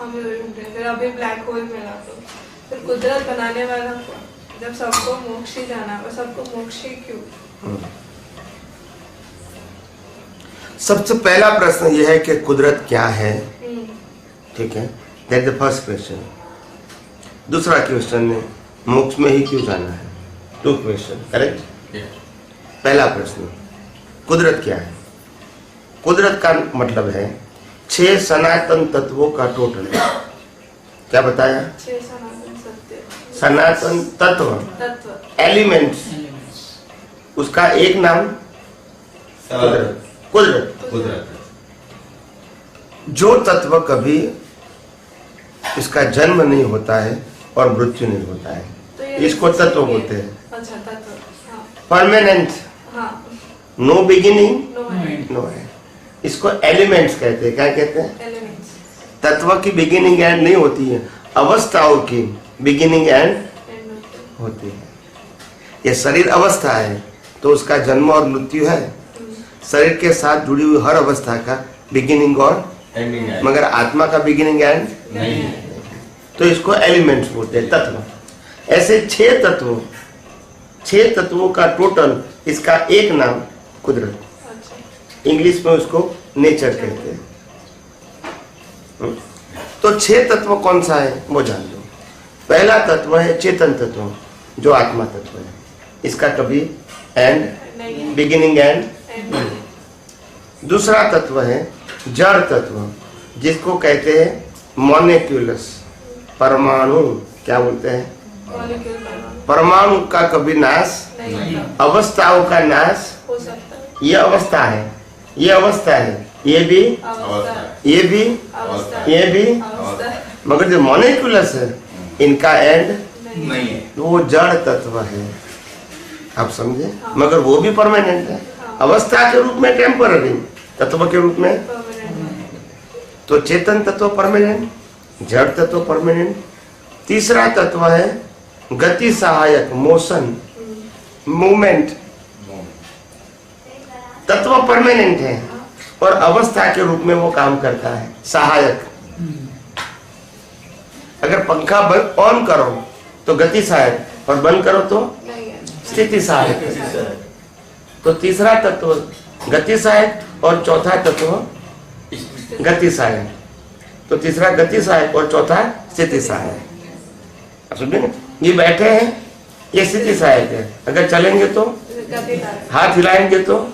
हम भी वही ढूंढ रहे थे। अभी ब्लैक होल मिला तो फिर कुदरत बनाने वाला कौन? जब सबको मोक्ष ही जाना है, सबको मोक्ष ही क्यों? सबसे पहला प्रश्न यह है कि कुदरत क्या है, ठीक है, दैट द फर्स्ट क्वेश्चन। दूसरा क्वेश्चन है मोक्ष में ही क्यों जाना है, टू क्वेश्चन, करेक्ट। पहला प्रश्न कुदरत क्या है। कुदरत का मतलब है 6 सनातन तत्वों का टोटल। क्या बताया? 6 सनातन सत्य, सनातन तत्व, एलिमेंट्स, उसका एक नाम कुदरत। कुदरत जो तत्व कभी इसका जन्म नहीं होता है और मृत्यु नहीं होता है, तो इसको तत्व बोलते हैं। अच्छा, तत्व, हाँ, परमानेंट, हाँ, नो बिगिनिंग नो है, नो है, इसको एलिमेंट्स कहते हैं। क्या कहते हैं? एलिमेंट्स। तत्व की बिगिनिंग एंड नहीं होती है, अवस्थाओं की बिगिनिंग एंड होती है। ये शरीर अवस्था है तो उसका जन्म और मृत्यु है, शरीर के साथ जुड़ी हुई हर अवस्था का बिगिनिंग और एंडिंग है, मगर आत्मा का बिगिनिंग एंड नहीं है। तो इसको एलिमेंट्स बोलते हैं, तत्व। ऐसे 6 तत्वों का टोटल, इसका एक नाम कुदरत, इंग्लिश में उसको नेचर कहते हैं। तो 6 तत्व कौन सा है वो जान लो। पहला तत्व है चेतन तत्व, जो आत्मा तत्व है, इसका कभी एंड बिगिनिंग एंड। दूसरा तत्व है जड़ तत्व, जिसको कहते हैं मॉलिक्यूलस, परमाणु। क्या बोलते हैं? परमाणु का कभी नाश, अवस्थाओं का नाश हो सकता है, ये अवस्था है, ये अवस्था है, ये भी, ये भी, ये भी, मगर जो मॉलिक्यूलस है इनका एंड नहीं है, वो जड़ तत्व है। आप समझे? मगर वो भी परमानेंट है, अवस्था के रूप में टेम्पररी, तत्व के रूप में। तो चेतन तत्व परमानेंट, जड़ तत्व परमानेंट। तीसरा तत्व है गति सहायक, मोशन, मूवमेंट। तत्व परमानेंट है और अवस्था के रूप में वो काम करता है, सहायक। अगर पंखा ऑन करो तो गति सहायक और बंद करो तो स्थिति सहायक। तो तीसरा तत्व गति सहायक और चौथा तत्व गति सहायक। तो तीसरा गति सहायक और चौथा स्थिति सहायक। आप समझे ना? ये बैठे हैं, ये स्थिति सहायक है। अगर चलेंगे तो, हाथ हिलाएंगे तो,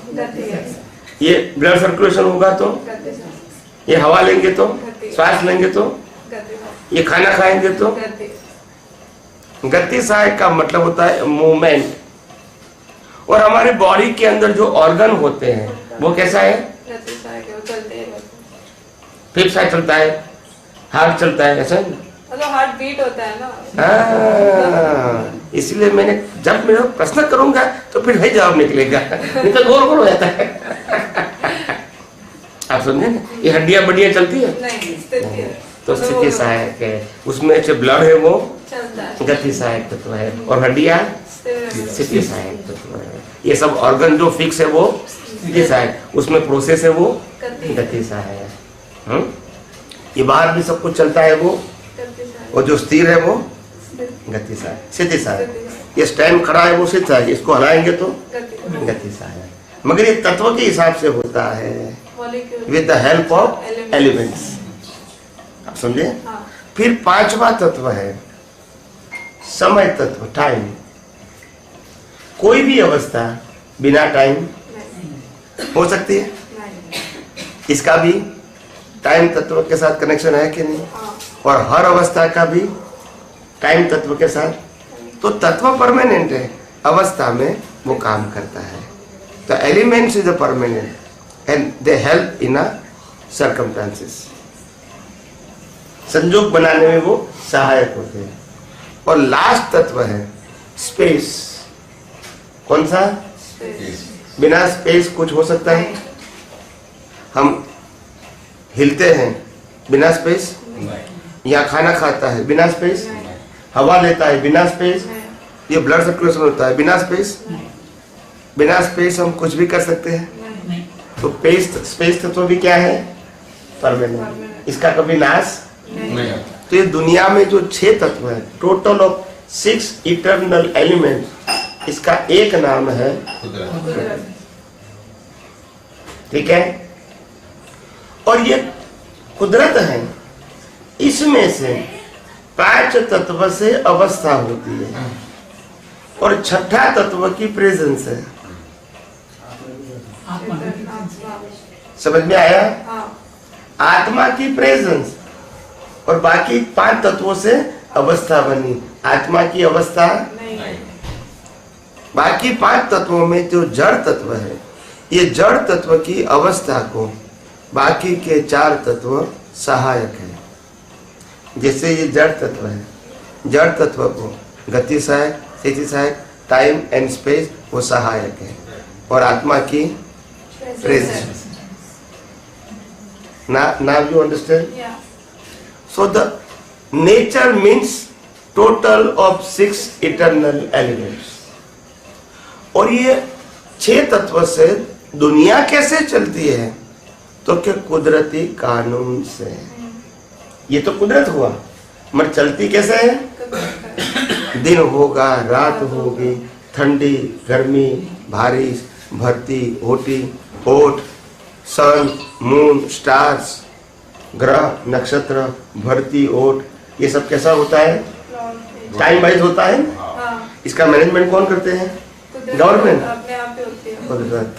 ये ब्लड सर्कुलेशन होगा तो, ये हवा लेंगे तो, श्वास लेंगे तो, ये खाना खाएंगे तो। गति सहायक का मतलब होता है मूवमेंट। और हमारे बॉडी के अंदर जो ऑर्गन होते हैं वो कैसा है? फेफड़ा चलता है, हार्ट चलता है, ऐसा है, मतलब हार्ट बीट होता है ना। इसलिए मैंने जब मैं प्रश्न करूंगा तो फिर वही जवाब निकलेगा, निकल गोल गोल हो जाता है। आप समझे ना? ये हड्डियां बड्डियां चलती है, नहीं, स्थिति है। तो स्थिति सहायक है। उसमें जो ब्लड है वो चलता है, गति सहायक तत्व है, और हड्डियां स्थिति सहायक तत्व है। ये सब ऑर्गन जो फिक्स है वो स्थिति सहायक, उसमें प्रोसेस है वो गति सहायक। ये बाहर भी सब कुछ चलता है वो, और जो स्थिर है वो गति सहायक, स्थिति सहायक। ये स्टैंड खड़ा है वो स्थिति सहायक, इसको हलाएंगे तो गति सहायक। मगर ये तत्व के हिसाब से होता है, with the help of elements. आप समझे? फिर पांचवा तत्व है समय तत्व, टाइम। कोई भी अवस्था बिना टाइम हो सकती है, इसका भी टाइम तत्व के साथ कनेक्शन है कि नहीं? और हर अवस्था का भी टाइम तत्व के साथ। तो तत्व परमानेंट है, अवस्था में वो काम करता है। तो elements is a permanent and they help in a circumstances. संयोग बनाने में वो सहायक होते हैं। और लास्ट तत्व है स्पेस। कौन सा? बिना स्पेस कुछ हो सकता है? हम हिलते हैं बिना स्पेस? या खाना खाता है बिना स्पेस? हवा लेता है बिना स्पेस? ये ब्लड सर्कुलेशन होता है बिना स्पेस? बिना स्पेस हम कुछ भी कर सकते हैं? तो स्पेस तत्व भी क्या है? परमानेंट। इसका कभी नाश नहीं आता। तो ये दुनिया में जो 6 तत्व है, टोटल ऑफ 6 इटर्नल एलिमेंट, इसका एक नाम है कुदरत। कुदरत। ठीक है। और ये कुदरत है, इसमें से 5 तत्व से अवस्था होती है और 6ठा तत्व की प्रेजेंस है। समझ में आया? हाँ। आत्मा की प्रेजेंस और बाकी 5 तत्वों से अवस्था बनी। आत्मा की अवस्था नहीं। बाकी 5 तत्वों में जो जड़ तत्व है, ये जड़ तत्व की अवस्था को बाकी के 4 तत्व सहायक है। जैसे ये जड़ तत्व है, जड़ तत्व को गति सहायक, स्थिति सहायक, टाइम एंड स्पेस वो सहायक है, और आत्मा की presence. Now you understand? Yeah. So the nature means total of 6 eternal elements. और ये 6 तत्व से दुनिया कैसे चलती है? तो क्या कुदरती कानून से। ये तो कुदरत हुआ, मगर चलती कैसे है? दिन होगा, रात होगी, ठंडी, गर्मी, बारिश, भरती, ओटी, ओट, सन, मून, स्टार्स, ग्रह, नक्षत्र, भरती, ओट, ये सब कैसा होता है? टाइम वाइज होता है। हाँ। इसका मैनेजमेंट कौन करते हैं? गवर्नमेंट। अपने आप ही होती है। कुदरत।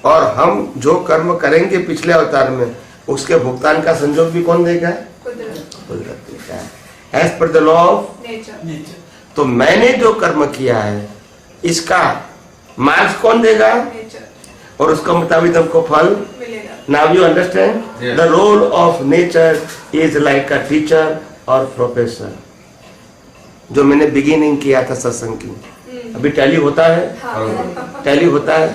और हम जो कर्म करेंगे पिछले अवतार में, उसके भुगतान का संजोग भी कौन देगा? कुदरत। कुदरत देता है, as per the law of nature. तो मैंने जो कर्म किया है, इसका मार्क्स कौन देगा? नेचर और उसके मुताबिक हमको फल मिलेगा। Now you understand? Yes. The role of nature is like a teacher और प्रोफेसर, जो मैंने बिगिनिंग किया था सत्संग की। अभी टैली होता है? हाँ। टैली होता है?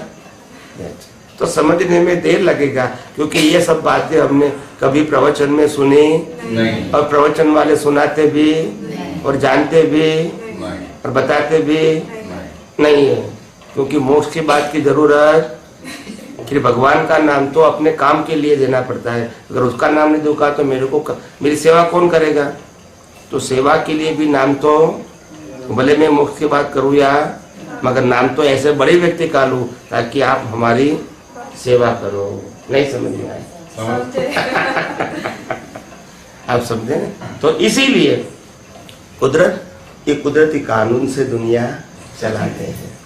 तो समझने में देर लगेगा, क्योंकि ये सब बातें हमने कभी प्रवचन में सुनी नहीं। और प्रवचन वाले सुनाते भी और जानते भी नहीं। और बताते भी नहीं। नहीं है। क्योंकि मोक्ष की बात की जरूरत, कि भगवान का नाम तो अपने काम के लिए देना पड़ता है। अगर उसका नाम नहीं दूंगा तो मेरी सेवा कौन करेगा? तो सेवा के लिए भी नाम तो, भले मैं मोक्ष की बात करूँ या, मगर नाम तो ऐसे बड़े व्यक्ति का लूँ ताकि आप हमारी सेवा करो। नहीं समझ में आए? समझे? आप समझे? तो इसीलिए कुदरत, ये कुदरती कानून से दुनिया चलाते हैं,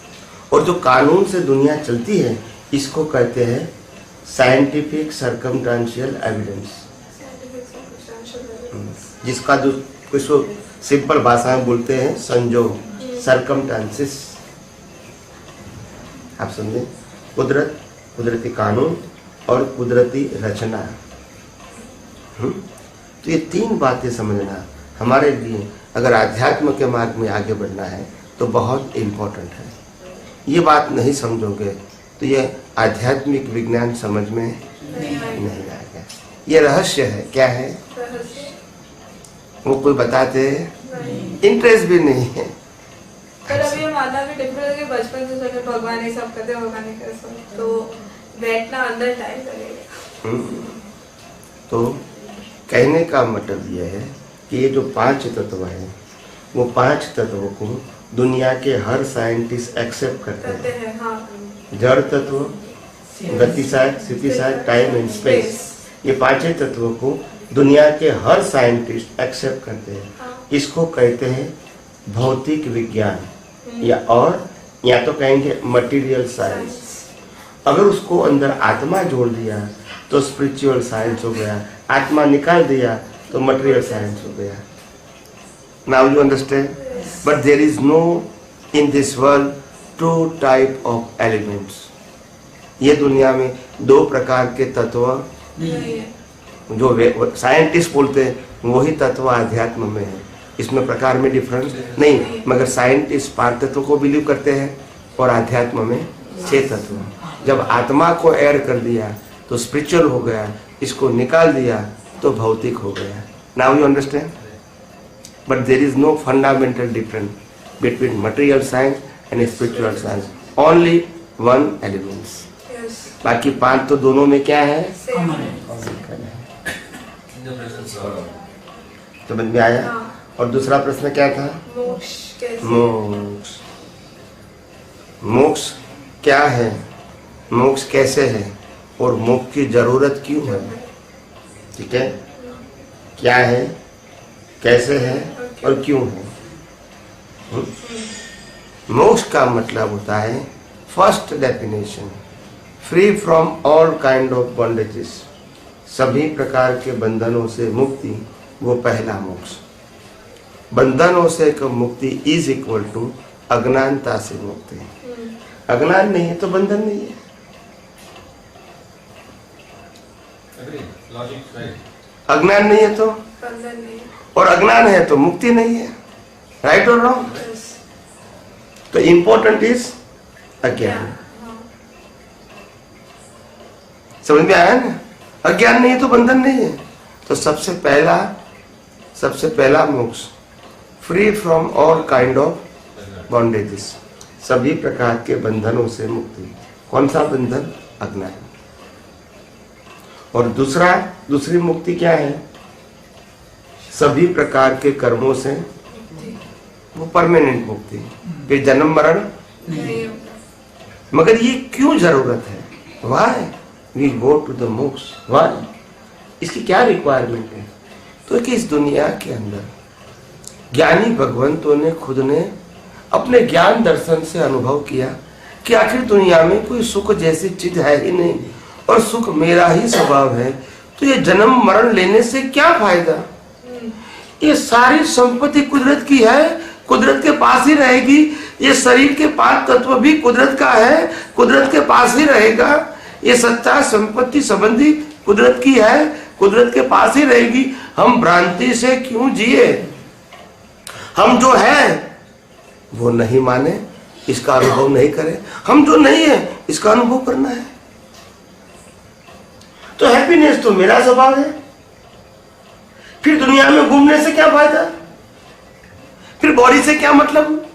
और जो कानून से दुनिया चलती है इसको कहते हैं साइंटिफिक सर्कमस्टेंशियल एविडेंस, जिसका जो कुछ सिंपल भाषा में बोलते हैं संजोग, सर्कमस्टेंसेस। आप समझे? कुदरत, कुदरती कानून और कुदरती रचना। तो ये 3 बातें समझना हमारे लिए, अगर आध्यात्म के मार्ग में आगे बढ़ना है तो बहुत इम्पोर्टेंट है। ये बात नहीं समझोगे तो ये आध्यात्मिक विज्ञान समझ में नहीं आएगा। ये रहस्य है। क्या है? वो कोई बताते इंटरेस्ट भी नहीं है। पर अभी हम मानना भी डिफरेंट है कि बचपन से सोचे भगवान ये सब करते, भगवान ये कर सब, तो बैठना अंदर टाइम लगेगा। तो कहने का मतलब यह है कि ये जो 5 तत्व हैं, वो 5 तत्वों को दुनिया के हर साइंटिस्ट एक्सेप्ट करते हैं। हाँ। जड़ तत्व, गति सहायक, स्थिति सहायक, टाइम एंड स्पेस, ये 5 तत्वों को दुनिया के हर साइंटिस्ट एक्सेप्ट करते हैं। इसको कहते हैं भौतिक विज्ञान, या तो कहेंगे मटेरियल साइंस। अगर उसको अंदर आत्मा जोड़ दिया तो स्पिरिचुअल साइंस हो गया, आत्मा निकाल दिया तो मटेरियल साइंस हो गया। Now you understand? But there is no in this world 2 type of elements. ये दुनिया में 2 प्रकार के तत्व नहीं है। जो साइंटिस्ट बोलते हैं वही तत्व आध्यात्म में है। इसमें प्रकार में डिफरेंस नहीं, मगर साइंटिस्ट 5 तत्व को बिलीव करते हैं और आध्यात्म में 6 तत्व। जब आत्मा को ऐड कर दिया तो स्पिरिचुअल हो गया, इसको निकाल दिया तो भौतिक हो गया। Now you understand? But there is no fundamental difference between material science and spiritual science, only 1 elements. Yes. बाकी 5 तो दोनों में क्या है? Same. In the presence of समझ में आया? हाँ। और दूसरा प्रश्न क्या था? मोक्ष कैसे? मोक्ष। मोक्ष क्या है, मोक्ष कैसे है और मोक्ष की जरूरत क्यों है? ठीक है, क्या है, कैसे है और क्यों है? मोक्ष का मतलब होता है, first definition, free from all kind of bondages, सभी प्रकार के बंधनों से मुक्ति, वो पहला मोक्ष। बंधनों से मुक्ति इज इक्वल टू अज्ञानता से मुक्ति। अज्ञान नहीं है तो बंधन नहीं है। agree, logic, right? अज्ञान नहीं है तो, बंधन नहीं। और अज्ञान है तो मुक्ति नहीं है। राइट और रॉन्ग? Yes. तो इंपॉर्टेंट इज अज्ञान। हाँ। समझ में आया ना? अज्ञान नहीं है तो बंधन नहीं है। तो सबसे पहला मोक्ष, free from all kind of bondages, सभी प्रकार के बंधनों से मुक्ति। कौन सा बंधन? अज्ञान। और दूसरी मुक्ति क्या है? सभी प्रकार के कर्मों से, वो परमानेंट मुक्ति, फिर जन्म मरण नहीं। मगर ये क्यों जरूरत है? Why we go to the moksha? Why? इसकी क्या रिक्वायरमेंट है? तो कि इस दुनिया के अंदर ज्ञानी भगवंतों ने खुद ने अपने ज्ञान दर्शन से अनुभव किया कि आखिर दुनिया में कोई सुख जैसी चीज है ही नहीं, और सुख मेरा ही स्वभाव है, तो ये जन्म मरण लेने से क्या फायदा? ये सारी संपत्ति कुदरत की है, कुदरत के पास ही रहेगी। ये शरीर के 5 तत्व भी कुदरत का है, कुदरत के पास ही रहेगा। ये सच्चा संपत्ति संबंधी कुदरत की है, कुदरत के पास ही रहेगी। हम भ्रांति से क्यों जिए? हम जो है वो नहीं माने, इसका अनुभव नहीं करें। हम जो नहीं है इसका अनुभव करना है। तो हैप्पीनेस तो मेरा स्वभाव है, फिर दुनिया में घूमने से क्या फायदा? फिर बॉडी से क्या मतलब?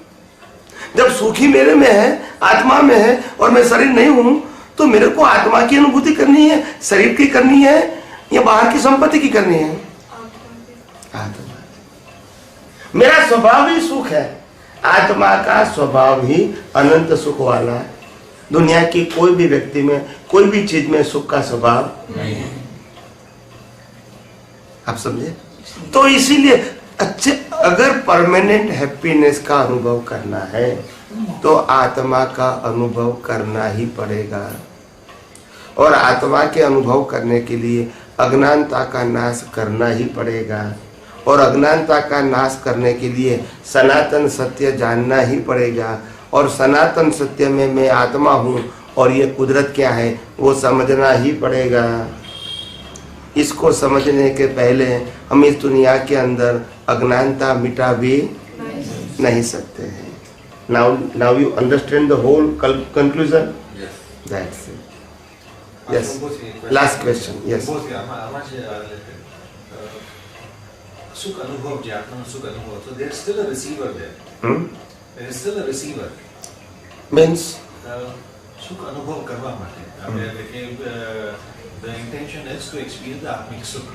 जब सुखी मेरे में है, आत्मा में है, और मैं शरीर नहीं हूं, तो मेरे को आत्मा की अनुभूति करनी है, शरीर की करनी है या बाहर की संपत्ति की करनी है? आत्मा। मेरा स्वभाव ही सुख है। आत्मा का स्वभाव ही अनंत सुख वाला है। दुनिया की कोई भी व्यक्ति में, कोई भी चीज में सुख का स्वभाव नहीं है। आप समझे? तो इसीलिए अच्छे, अगर परमानेंट हैप्पीनेस का अनुभव करना है तो आत्मा का अनुभव करना ही पड़ेगा। और आत्मा के अनुभव करने के लिए अज्ञानता का नाश करना ही पड़ेगा। और अज्ञानता का नाश करने के लिए सनातन सत्य जानना ही पड़ेगा। और सनातन सत्य में मैं आत्मा हूँ और ये कुदरत क्या है वो समझना ही पड़ेगा। इसको समझने के पहले हम इस दुनिया के अंदर अज्ञानता मिटा भी नहीं सकते हैं। Now you understand the whole conclusion? Yes. That's it. Yes. Last question. Yes. सुख अनुभव जे आत्मा सुख अनुभव, so there is still a receiver there. There is still a receiver. Means? सुख अनुभव करवा માટે આપણે કે the intention is to experience the atmic sukh.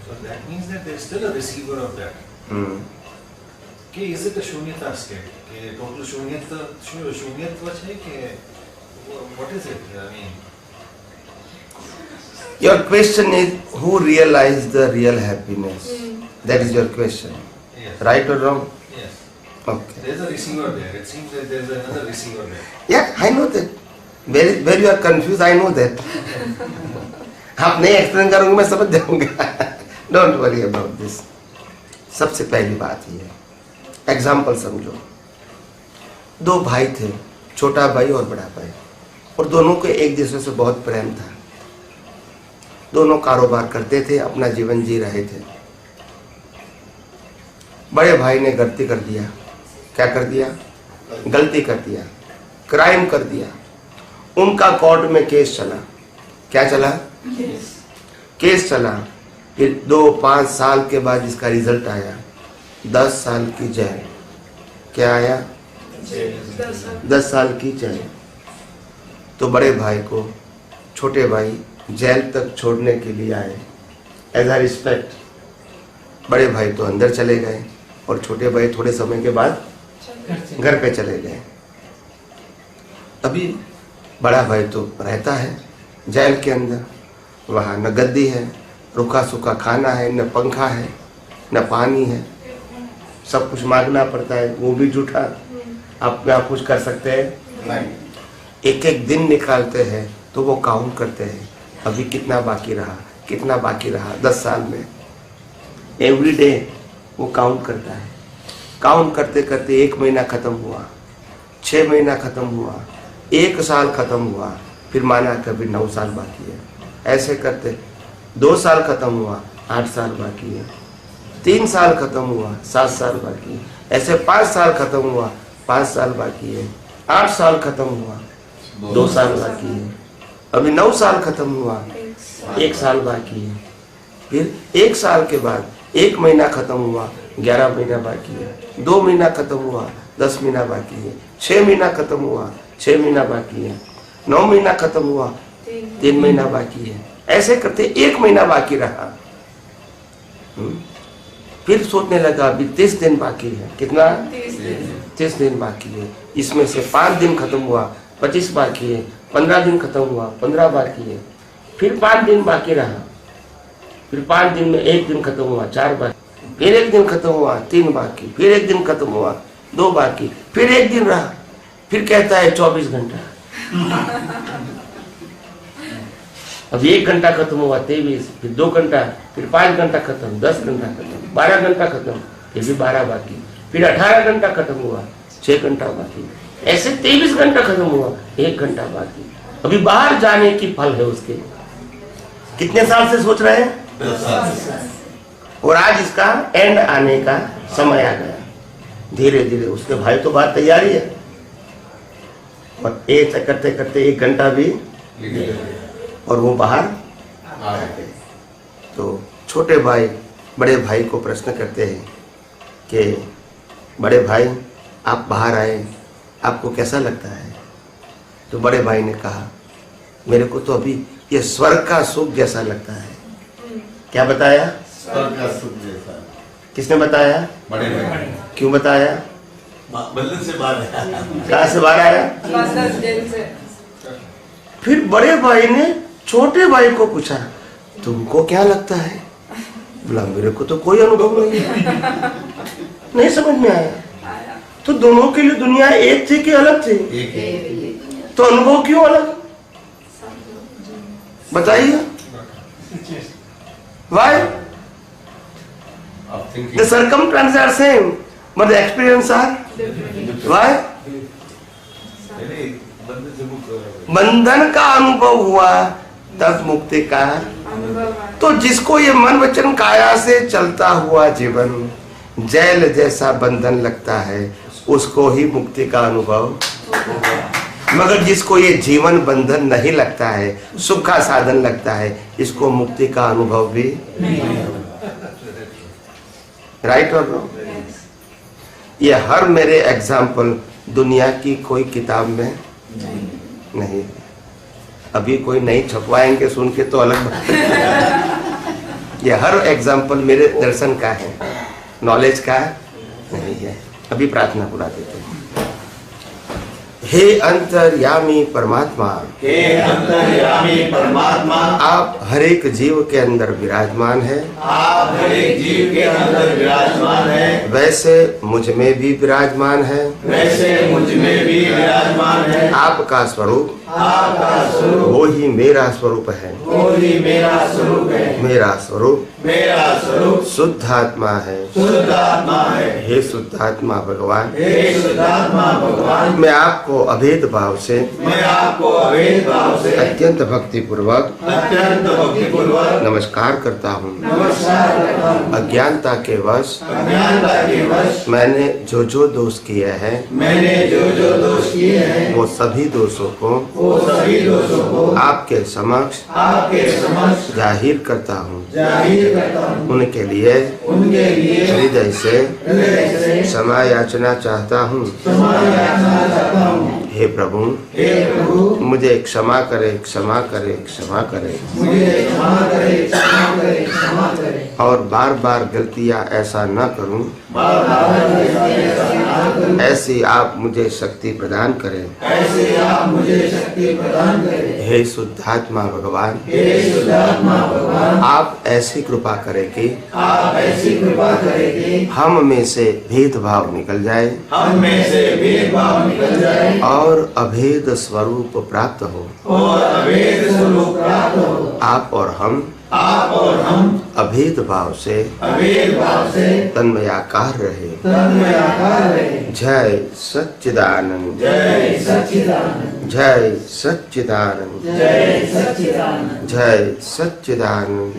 So that means that there is still a receiver of that. કે is it a shunyata state? કે total shunyatva છે કે what is it? I mean, your question is who realized the real happiness? That is your question. yes. Right or wrong? Yes. Okay. There is a receiver there. It seems that there is another receiver there. Yeah, I know that. Where you are confused, I know that. आप नहीं explain करोगे मैं समझ जाऊंगा। Don't worry about this. सबसे पहली बात ये है, एग्जाम्पल समझो। 2 भाई थे, छोटा भाई और बड़ा भाई, और दोनों को एक दूसरे से बहुत प्रेम था। दोनों कारोबार करते थे, अपना जीवन जी रहे थे। बड़े भाई ने गलती कर दिया। क्या कर दिया? गलती कर दिया, क्राइम कर दिया। उनका कोर्ट में केस चला। क्या चला? केस चला। फिर 2-5 साल के बाद इसका रिजल्ट आया 10 साल की जेल। क्या आया? 10 साल की जेल। तो बड़े भाई को छोटे भाई जेल तक छोड़ने के लिए आए। एज अ रिस्पेक्ट बड़े भाई तो अंदर चले गए और छोटे भाई थोड़े समय के बाद घर पे चले गए। अभी बड़ा भाई तो रहता है जेल के अंदर, वहाँ न गद्दी है, रुखा सूखा खाना है, न पंखा है, न पानी है, सब कुछ मांगना पड़ता है, वो भी झूठा। आप कुछ कर सकते हैं? एक एक दिन निकालते हैं तो वो काउंट करते हैं, अभी कितना बाकी रहा, कितना बाकी रहा 10 साल में। एवरी डे वो काउंट करता है। काउंट करते करते 1 महीना खत्म हुआ, 6 महीना खत्म हुआ, 1 साल खत्म हुआ, फिर माना कभी 9 साल बाकी है। ऐसे करते 2 साल खत्म हुआ, 8 साल बाकी है। 3 साल खत्म हुआ, 7 साल बाकी है। ऐसे 5 साल खत्म हुआ, 5 साल बाकी है। 8 साल खत्म हुआ, 2 साल बाकी है। अभी 9 साल खत्म हुआ, 1 साल बाकी है। फिर 1 साल के बाद 1 महीना खत्म हुआ, 11 महीना बाकी है। 2 महीना खत्म हुआ, 10 महीना बाकी है। 6 महीना खत्म हुआ, 6 महीना बाकी है। 9 महीना खत्म हुआ, 3 महीना बाकी है। ऐसे करते 1 महीना बाकी रहा। फिर सोचने लगा अभी 30 दिन बाकी है। कितना? 30 दिन बाकी है। इसमें से 5 दिन खत्म हुआ, 25 बाकी है। 15 दिन खत्म हुआ, 15 बाकी है। फिर 5 दिन बाकी रहा। फिर 5 दिन में 1 दिन खत्म हुआ, 4 बाकी। फिर 1 दिन खत्म हुआ, 3 बाकी। फिर 1 दिन खत्म हुआ, 2 बाकी। फिर 1 दिन रहा। फिर कहता है 24 घंटा। अब 1 घंटा खत्म हुआ, 23। फिर 2 घंटा, फिर 5 घंटा खत्म, 10 घंटा खत्म, 12 घंटा खत्म, फिर भी 12 बाकी। फिर 18 घंटा खत्म हुआ, 6 घंटा बाकी। ऐसे 23 घंटा खत्म हुआ, 1 घंटा बाकी। अभी बाहर जाने की फल है उसके। कितने साल से सोच रहे हैं? 10 साल। और आज इसका एंड आने का समय आ गया। धीरे धीरे उसके भाई तो बात तैयारी है, और ऐसे करते करते 1 घंटा भी और वो बाहर आ गए। तो छोटे भाई बड़े भाई को प्रश्न करते हैं कि बड़े भाई आप बाहर आए, आपको कैसा लगता है? तो बड़े भाई ने कहा मेरे को तो अभी ये स्वर्ग का सुख जैसा लगता है। क्या बताया? स्वर्ग का सुख जैसा। किसने बताया? बड़े भाई। क्यों बताया? बंधन से बाहर आया। कहाँ से बाहर आया? जेल से। फिर बड़े भाई ने छोटे भाई को पूछा तुमको क्या लगता है? बोला मेरे को तो कोई अनुभव नहीं है। नहीं समझ में आया। तो दोनों के लिए दुनिया एक थी कि अलग थी? तो अनुभव क्यों अलग? बताइए। Why? The circumstances are same, but the experience are why? बंधन का अनुभव हुआ तब मुक्ति का। तो जिसको ये मन वचन काया से चलता हुआ जीवन जेल जैसा बंधन लगता है उसको ही मुक्ति का अनुभव। मगर जिसको ये जीवन बंधन नहीं लगता है, सुख का साधन लगता है, इसको मुक्ति का अनुभव भी राइट और नो? ये हर मेरे एग्जाम्पल दुनिया की कोई किताब में नहीं। अभी कोई नहीं छपवाएंगे सुन के तो अलग बात है। ये हर एग्जाम्पल मेरे दर्शन का है, नॉलेज का नहीं है। अभी प्रार्थना बुला देते हैं। हे अंतर्यामी परमात्मा, हे अंतर्यामी परमात्मा, आप हर एक जीव के अंदर विराजमान है। आप हर एक जीव के अंदर विराजमान है। वैसे मुझ में भी विराजमान है। वैसे मुझ में भी विराजमान है। आपका स्वरूप, आपका स्वरूप वो ही मेरा स्वरूप है। वो ही मेरा स्वरूप है। मेरा स्वरूप मेरा स्वरूप शुद्ध आत्मा है। शुद्ध आत्मा है। हे शुद्ध आत्मा भगवान, हे शुद्धात्मा भगवान, मैं आपको अभेद भाव से, मैं आपको अभेद भाव से अत्यंत भक्ति पूर्वक अत्यंत भक्ति पूर्वक नमस्कार करता हूँ। नमस्कार करता हूँ। अज्ञानता के वश अज्ञानता के वश मैंने जो जो दोष किए हैं, मैंने जो जो दोष किए हैं, वो सभी दोषों को वो सभी दोषों को आपके समक्ष समक्ष जाहिर करता हूँ। जाहिर करता हूँ। उनके लिए हृदय से हृदय से क्षमा याचना चाहता हूँ। क्षमा याचना चाहता हूँ। हे प्रभु, मुझे क्षमा करे, क्षमा करे, क्षमा करे, और बार बार गलतियां ऐसा न करूं, ऐसी आप मुझे शक्ति प्रदान करें। हे शुद्धात्मा भगवान, आप ऐसी कृपा करें कि हम में से भेदभाव निकल जाए, और अभेद स्वरूप प्राप्त हो। आप और हम अभेद भाव से तन्मयाकार रहे। जय सच्चिदानंद, जय सच्चिदानंद, जय सच्चिदानंद, जय सच्चिदानंद, जय सच्चिदानंद।